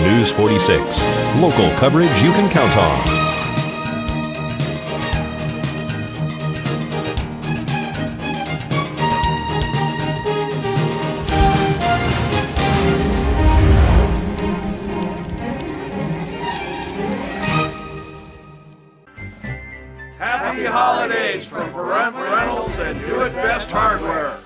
News 46. Local coverage you can count on. Happy holidays from Brent Reynolds and Do It Best Hardware.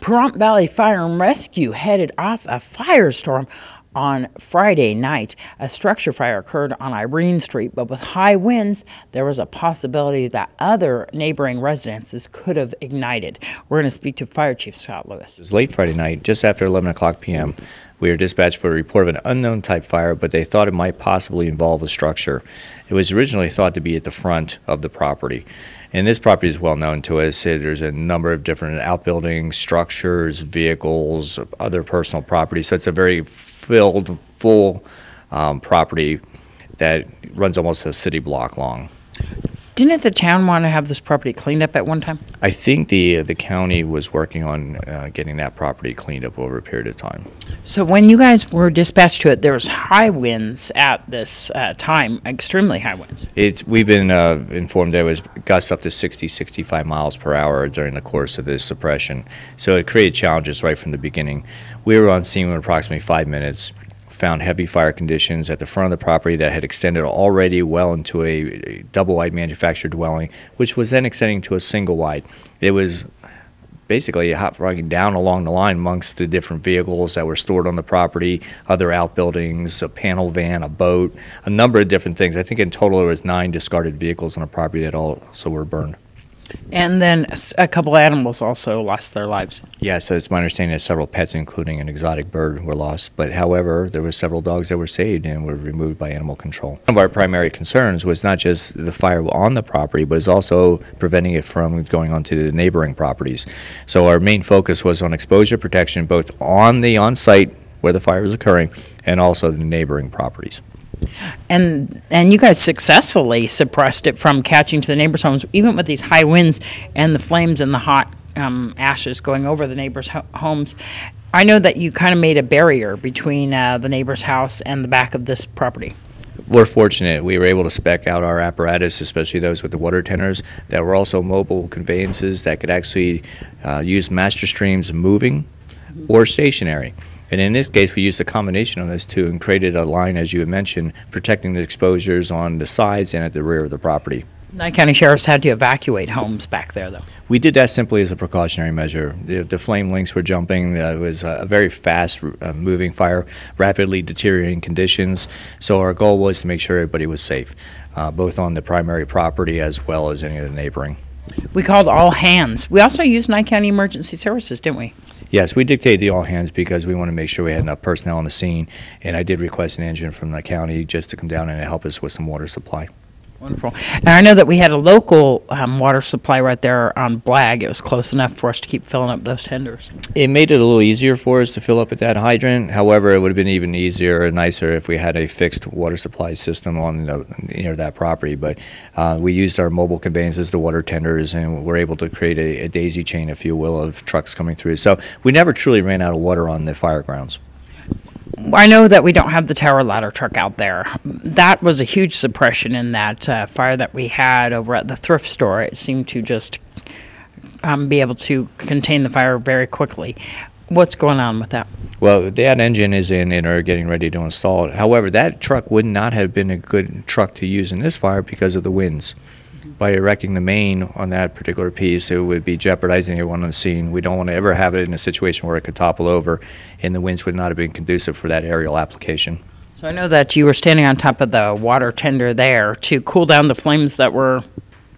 Pahrump Valley Fire and Rescue headed off a firestorm on Friday night. A structure fire occurred on Irene Street, but with high winds, there was a possibility that other neighboring residences could have ignited. We're going to speak to Fire Chief Scott Lewis. It was late Friday night, just after 11 o'clock p.m. We were dispatched for a report of an unknown type fire, but they thought it might possibly involve a structure. It was originally thought to be at the front of the property. And this property is well known to us. There's a number of different outbuildings, structures, vehicles, other personal property. So it's a very full property that runs almost a city block long. Didn't the town want to have this property cleaned up at one time? I think the county was working on getting that property cleaned up over a period of time. So when you guys were dispatched to it, there was high winds at this time, extremely high winds. We've been informed that it was gusts up to 60, 65 miles per hour during the course of this suppression. So it created challenges right from the beginning. We were on scene in approximately 5 minutes. Found heavy fire conditions at the front of the property that had extended already well into a double-wide manufactured dwelling, which was then extending to a single-wide. It was basically hot frogging down along the line amongst the different vehicles that were stored on the property, other outbuildings, a panel van, a boat, a number of different things. I think in total there was 9 discarded vehicles on the property that also were burned. And then a couple animals also lost their lives. Yeah, so it's my understanding that several pets, including an exotic bird, were lost. But however, there were several dogs that were saved and were removed by animal control. One of our primary concerns was not just the fire on the property, but it's also preventing it from going onto the neighboring properties. So our main focus was on exposure protection, both on the on-site where the fire was occurring and also the neighboring properties. And you guys successfully suppressed it from catching to the neighbors' homes, even with these high winds and the flames and the hot ashes going over the neighbors' homes. I know that you kind of made a barrier between the neighbor's house and the back of this property. We're fortunate. We were able to spec out our apparatus, especially those with the water tenders, that were also mobile conveyances that could actually use master streams moving or stationary. And in this case, we used a combination of those two and created a line, as you had mentioned, protecting the exposures on the sides and at the rear of the property. Nye County Sheriffs had to evacuate homes back there, though. We did that simply as a precautionary measure. The flame links were jumping. It was a very fast moving fire, rapidly deteriorating conditions. So our goal was to make sure everybody was safe, both on the primary property as well as any of the neighboring. We called all hands. We also used Nye County Emergency Services, didn't we? Yes, we dictated the all hands because we want to make sure we had enough personnel on the scene, and I did request an engine from the county just to come down and help us with some water supply. Wonderful. And I know that we had a local water supply right there on Blag. It was close enough for us to keep filling up those tenders. It made it a little easier for us to fill up at that hydrant. However, it would have been even easier and nicer if we had a fixed water supply system on that property. But we used our mobile conveyances, the water tenders, and we're able to create a daisy chain, if you will, of trucks coming through. So we never truly ran out of water on the fire grounds. I know that we don't have the tower ladder truck out there. That was a huge suppression in that fire that we had over at the thrift store. It seemed to just be able to contain the fire very quickly. What's going on with that? Well, that engine is in and are getting ready to install it. However, that truck would not have been a good truck to use in this fire because of the winds. By erecting the main on that particular piece, it would be jeopardizing everyone on the scene. We don't want to ever have it in a situation where it could topple over, and the winds would not have been conducive for that aerial application. So I know that you were standing on top of the water tender there to cool down the flames that were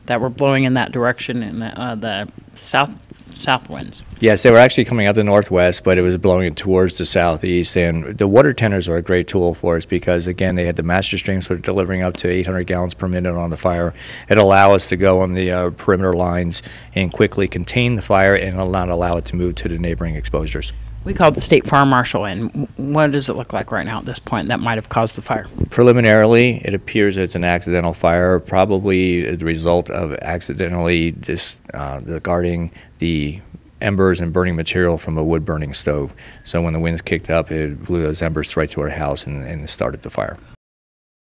blowing in that direction in the south winds. Yes, they were actually coming out the northwest, but it was blowing towards the southeast. And the water tenders are a great tool for us because, again, they had the master streams for delivering up to 800 gallons per minute on the fire. It allowed us to go on the perimeter lines and quickly contain the fire and not allow it to move to the neighboring exposures. We called the state fire marshal in. What does it look like right now at this point that might have caused the fire? Preliminarily, it appears it's an accidental fire, probably the result of accidentally discarding the embers and burning material from a wood burning stove. So when the winds kicked up, it blew those embers right to our house and started the fire.